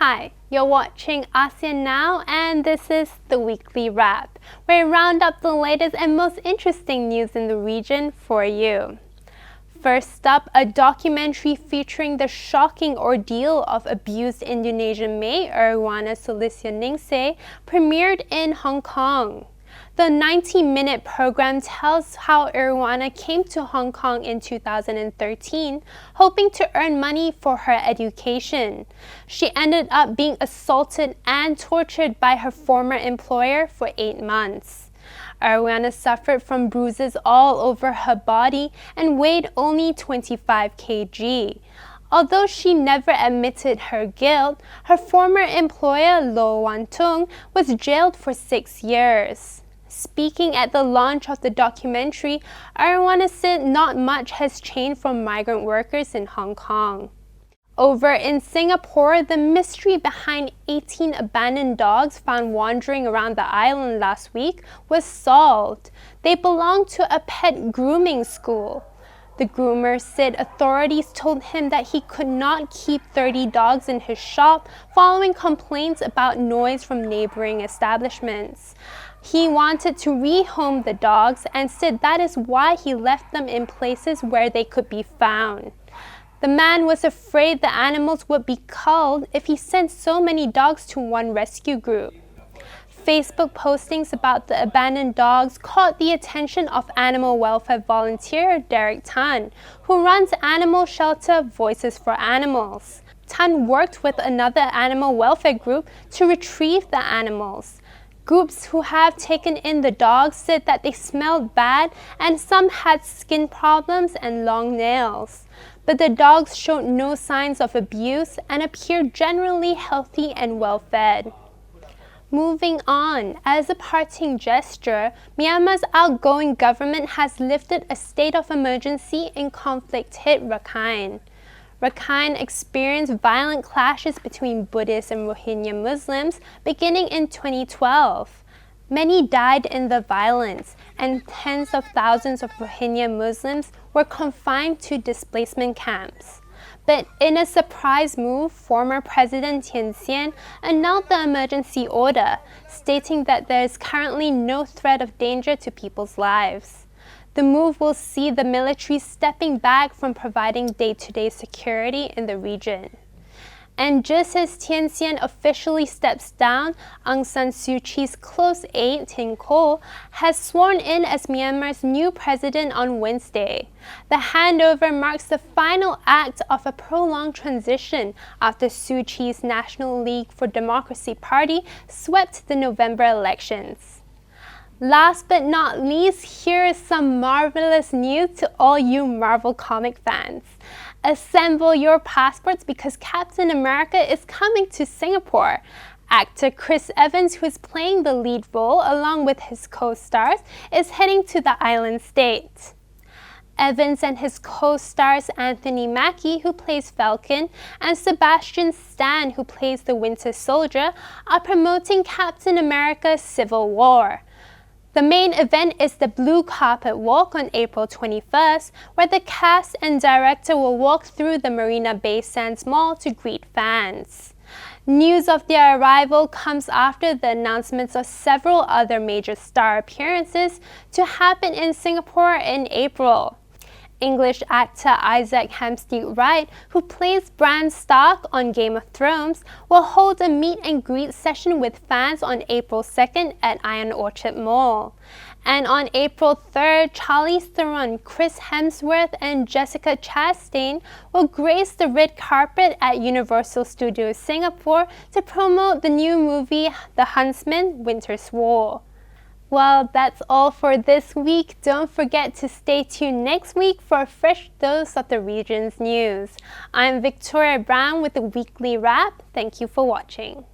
Hi, you're watching Asean Now, and this is the Weekly Wrap, where we round up the latest and most interesting news in the region for you. First up, a documentary featuring the shocking ordeal of abused Indonesian maid Erwiana Sulistyaningsih premiered in Hong Kong. The 90-minute program tells how Erwiana came to Hong Kong in 2013, hoping to earn money for her education. She ended up being assaulted and tortured by her former employer for 8 months. Erwiana suffered from bruises all over her body and weighed only 25 kg. Although she never admitted her guilt, her former employer Lo Wan Tung was jailed for 6 years. Speaking at the launch of the documentary, Erwiana said not much has changed for migrant workers in Hong Kong. Over in Singapore, the mystery behind 18 abandoned dogs found wandering around the island last week was solved. They belonged to a pet grooming school. The groomer said authorities told him that he could not keep 30 dogs in his shop following complaints about noise from neighboring establishments. He wanted to rehome the dogs and said that is why he left them in places where they could be found. The man was afraid the animals would be culled if he sent so many dogs to one rescue group. Facebook postings about the abandoned dogs caught the attention of animal welfare volunteer Derek Tan, who runs animal shelter Voices for Animals. Tan worked with another animal welfare group to retrieve the animals. Groups who have taken in the dogs said that they smelled bad and some had skin problems and long nails. But the dogs showed no signs of abuse and appeared generally healthy and well fed. Moving on, as a parting gesture, Myanmar's outgoing government has lifted a state of emergency in conflict-hit Rakhine. Rakhine experienced violent clashes between Buddhists and Rohingya Muslims beginning in 2012. Many died in the violence, and tens of thousands of Rohingya Muslims were confined to displacement camps. But in a surprise move, former President Htin Kyaw annulled the emergency order, stating that there is currently no threat of danger to people's lives. The move will see the military stepping back from providing day-to-day security in the region. And just as Htin Kyaw officially steps down, Aung San Suu Kyi's close aide, Htin Kyaw, has sworn in as Myanmar's new president on Wednesday. The handover marks the final act of a prolonged transition after Suu Kyi's National League for Democracy party swept the November elections. Last but not least, here is some marvelous news to all you Marvel comic fans. Assemble your passports because Captain America is coming to Singapore. Actor Chris Evans, who is playing the lead role along with his co-stars, is heading to the island state. Evans and his co-stars Anthony Mackie, who plays Falcon, and Sebastian Stan, who plays the Winter Soldier, are promoting Captain America: Civil War. The main event is the Blue Carpet Walk on April 21st, where the cast and director will walk through the Marina Bay Sands Mall to greet fans. News of their arrival comes after the announcements of several other major star appearances to happen in Singapore in April. English actor Isaac Hampstead Wright, who plays Bran Stark on Game of Thrones, will hold a meet and greet session with fans on April 2nd at Iron Orchard Mall. And on April 3rd, Charlize Theron, Chris Hemsworth, and Jessica Chastain will grace the red carpet at Universal Studios Singapore to promote the new movie The Huntsman: Winter's War. Well, that's all for this week. Don't forget to stay tuned next week for a fresh dose of the region's news. I'm Victoria Brown with the Weekly Wrap. Thank you for watching.